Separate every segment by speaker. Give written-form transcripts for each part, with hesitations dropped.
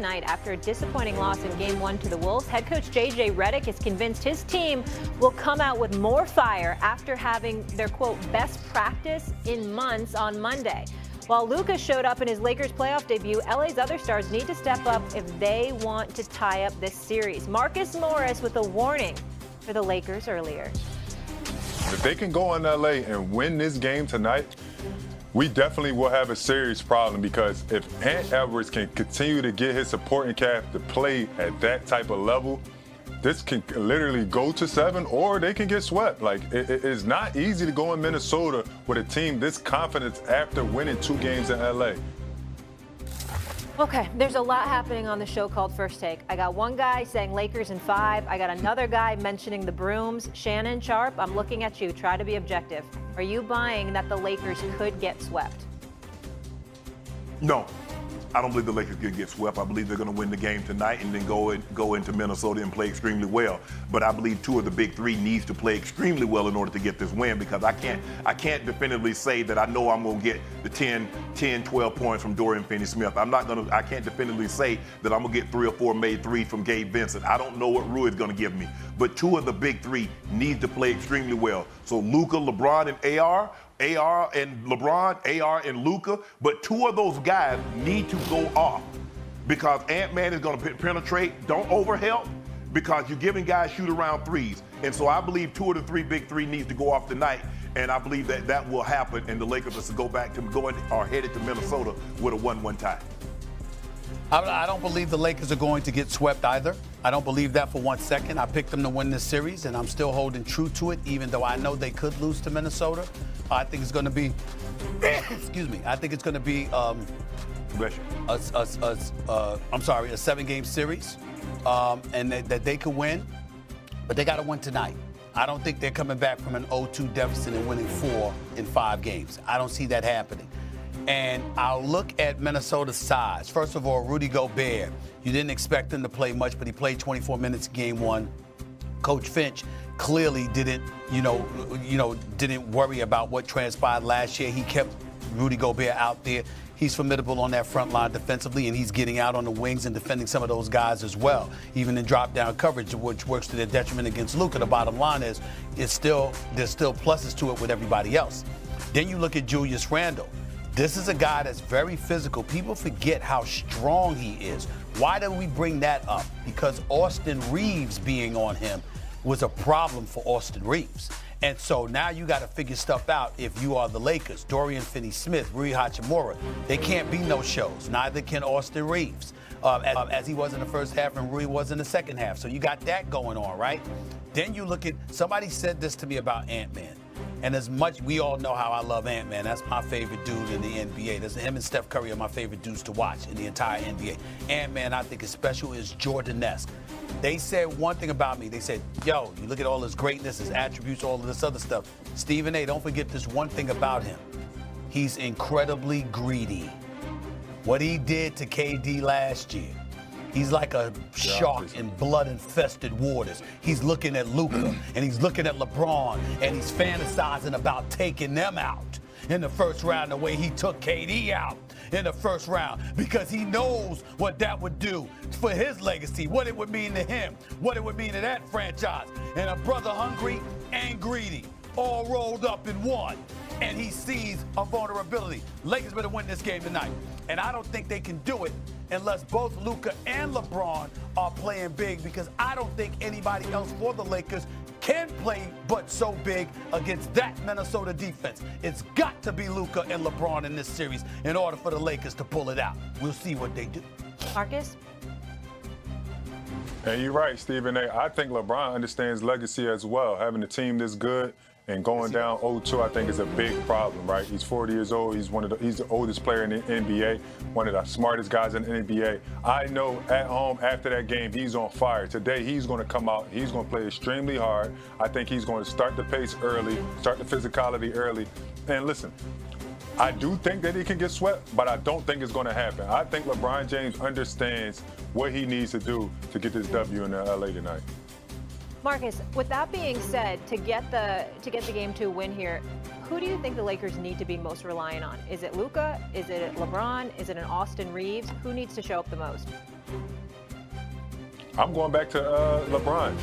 Speaker 1: tonight after a disappointing loss in Game 1 to the Wolves. Head coach J.J. Redick is convinced his team will come out with more fire after having their, quote, best practice in months on Monday. While Luka showed up in his Lakers playoff debut, LA's other stars need to step up if they want to tie up this series. Marcus Morris with a warning for the Lakers earlier.
Speaker 2: If they can go in LA and win this game tonight, we definitely will have a serious problem, because if Ant Edwards can continue to get his supporting cast to play at that type of level, this can literally go to 7, or they can get swept. Like, it's not easy to go in Minnesota with a team this confident after winning 2 games in LA.
Speaker 1: Okay, there's a lot happening on the show called First Take. I got one guy saying Lakers in 5. I got another guy mentioning the Brooms. Shannon, Sharpe, I'm looking at you. Try to be objective. Are you buying that the Lakers could get swept?
Speaker 3: No. I don't believe the Lakers could get swept. I believe they're going to win the game tonight and then go into Minnesota and play extremely well. But I believe 2 of the big 3 needs to play extremely well in order to get this win, because I can't definitively say that I know I'm going to get the 10, 12 points from Dorian Finney-Smith. I can't definitively say that I'm going to get 3 or 4 made threes from Gabe Vincent. I don't know what Rui is going to give me. But 2 of the big 3 need to play extremely well. So Luka, LeBron, and AR and LeBron, AR and Luka, but 2 of those guys need to go off, because Ant-Man is going to penetrate. Don't overhelp, because you're giving guys shoot-around threes. And so I believe 2 of the 3 big 3 needs to go off tonight, and I believe that will happen, and the Lakers will are headed to Minnesota with a 1-1 tie.
Speaker 4: I don't believe the Lakers are going to get swept either. I don't believe that for 1 second. I picked them to win this series, and I'm still holding true to it, even though I know they could lose to Minnesota. I think it's going to be, excuse me, I think it's going to be a 7-game series, and that they could win, but they got to win tonight. I don't think they're coming back from an 0-2 deficit and winning 4 in 5 games. I don't see that happening. And I'll look at Minnesota's size. First of all, Rudy Gobert. You didn't expect him to play much, but he played 24 minutes in Game 1. Coach Finch clearly didn't worry about what transpired last year. He kept Rudy Gobert out there. He's formidable on that front line defensively, and he's getting out on the wings and defending some of those guys as well, even in drop-down coverage, which works to their detriment against Luka. The bottom line is, there's still pluses to it with everybody else. Then you look at Julius Randle. This is a guy that's very physical. People forget how strong he is. Why do we bring that up? Because Austin Reeves being on him was a problem for Austin Reeves. And so now you got to figure stuff out if you are the Lakers. Dorian Finney-Smith, Rui Hachimura, they can't be no shows. Neither can Austin Reeves, as he was in the first half and Rui was in the second half. So you got that going on, right? Then you look at, somebody said this to me about Ant-Man. And as much, we all know how I love Ant-Man. That's my favorite dude in the NBA. Him and Steph Curry are my favorite dudes to watch in the entire NBA. Ant-Man, I think, is special, is Jordan-esque. They said one thing about me. They said, yo, you look at all his greatness, his attributes, all of this other stuff. Stephen A., don't forget this one thing about him. He's incredibly greedy. What he did to KD last year. He's like a shark in blood-infested waters. He's looking at Luka, and he's looking at LeBron, and he's fantasizing about taking them out in the first round the way he took KD out in the first round, because he knows what that would do for his legacy, what it would mean to him, what it would mean to that franchise. And a brother hungry and greedy, all rolled up in one. And he sees a vulnerability. Lakers better win this game tonight. And I don't think they can do it unless both Luka and LeBron are playing big, because I don't think anybody else for the Lakers can play but so big against that Minnesota defense. It's got to be Luka and LeBron in this series in order for the Lakers to pull it out. We'll see what they do.
Speaker 1: Marcus?
Speaker 2: And you're right, Stephen A. I think LeBron understands legacy as well. Having a team this good and going down 0-2, I think, is a big problem, right? He's 40 years old. He's he's the oldest player in the NBA, one of the smartest guys in the NBA. I know at home after that game, he's on fire. Today, he's going to come out. He's going to play extremely hard. I think he's going to start the pace early, start the physicality early. And listen, I do think that he can get swept, but I don't think it's going to happen. I think LeBron James understands what he needs to do to get this W in LA tonight.
Speaker 1: Marcus, with that being said, to get the game 2 win here, who do you think the Lakers need to be most reliant on? Is it Luka? Is it LeBron? Is it an Austin Reeves? Who needs to show up the most?
Speaker 2: I'm going back to LeBron.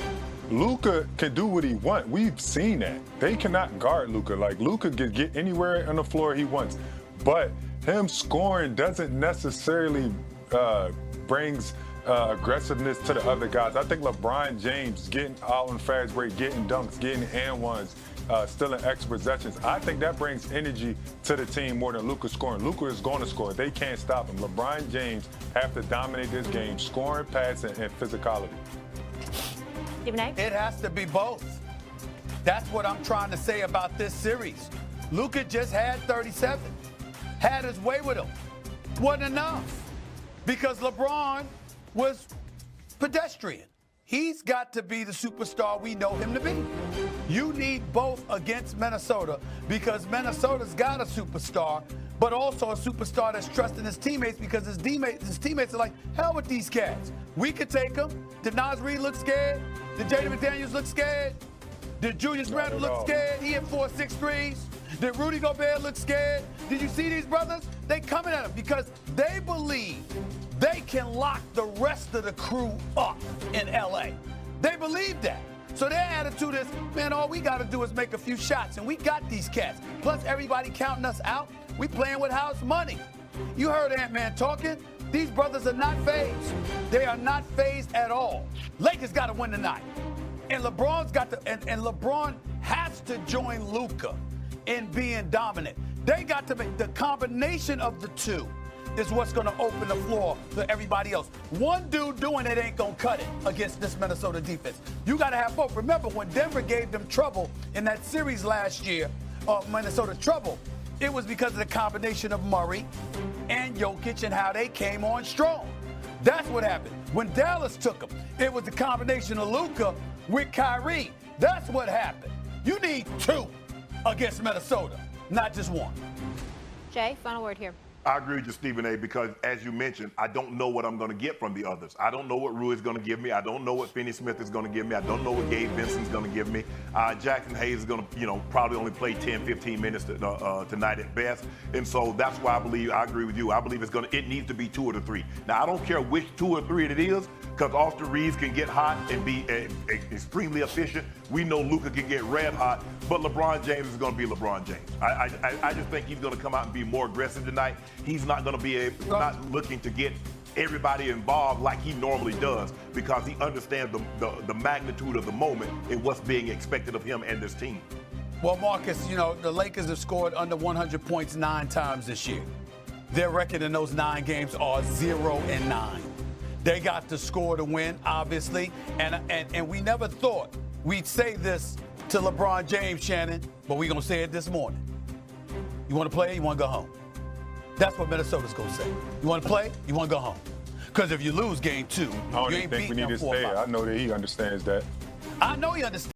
Speaker 2: Luka can do what he wants. We've seen that. They cannot guard Luka. Like, Luka can get anywhere on the floor he wants. But him scoring doesn't necessarily brings aggressiveness to the other guys. I think LeBron James getting out on fast break, getting dunks, getting and ones, stealing extra possessions. I think that brings energy to the team more than Luka scoring. Luka is going to score. They can't stop him. LeBron James have to dominate this game, scoring, passing, and physicality.
Speaker 1: Stephen A?
Speaker 4: It has to be both. That's what I'm trying to say about this series. Luka just had 37, had his way with him. Wasn't enough because LeBron was pedestrian. He's got to be the superstar we know him to be. You need both against Minnesota because Minnesota's got a superstar, but also a superstar that's trusting his teammates because his teammates are like, hell with these cats. We could take them. Did Nas Reed look scared? Did Jaden McDaniels look scared? Did Julius Randle look scared? He hit 4 6 threes. Did Rudy Gobert look scared? Did you see these brothers? They coming at him because they believe they can lock the rest of the crew up in LA. They believe that. So their attitude is, man, all we got to do is make a few shots, and we got these cats. Plus, everybody counting us out. We playing with house money. You heard Ant-Man talking. These brothers are not phased. They are not phased at all. Lakers got to win tonight. And LeBron's got to, and LeBron has to join Luka in being dominant. They got to make the combination of the two is what's going to open the floor for everybody else. One dude doing it ain't going to cut it against this Minnesota defense. You got to have both. Remember, when Denver gave them trouble in that series last year, Minnesota trouble, it was because of the combination of Murray and Jokic and how they came on strong. That's what happened. When Dallas took them, it was the combination of Luka with Kyrie. That's what happened. You need two against Minnesota, not just one.
Speaker 1: Jay, final word here.
Speaker 3: I agree with you, Stephen A., because as you mentioned, I don't know what I'm going to get from the others. I don't know what Rui is going to give me. I don't know what Finney Smith is going to give me. I don't know what Gabe Vincent's going to give me. Jackson Hayes is going to, probably only play 10, 15 minutes tonight at best. And so that's why I agree with you. I believe it needs to be 2 of the 3. Now, I don't care which 2 or 3 it is, because Austin Reeves can get hot and be extremely efficient. We know Luka can get red hot, but LeBron James is going to be LeBron James. I just think he's going to come out and be more aggressive tonight. He's not going to be not looking to get everybody involved like he normally does because he understands the magnitude of the moment and what's being expected of him and this team.
Speaker 4: Well, Marcus, the Lakers have scored under 100 points 9 times this year. Their record in those 9 games are 0-9. They got to score to win, obviously, and we never thought we'd say this to LeBron James, Shannon, but we're going to say it this morning. You want to play or you want to go home? That's what Minnesota's going to say. You want to play? You want to go home? Because if you lose game 2,
Speaker 2: I don't even think we need to stay. I know that he understands that.
Speaker 4: I know he understands.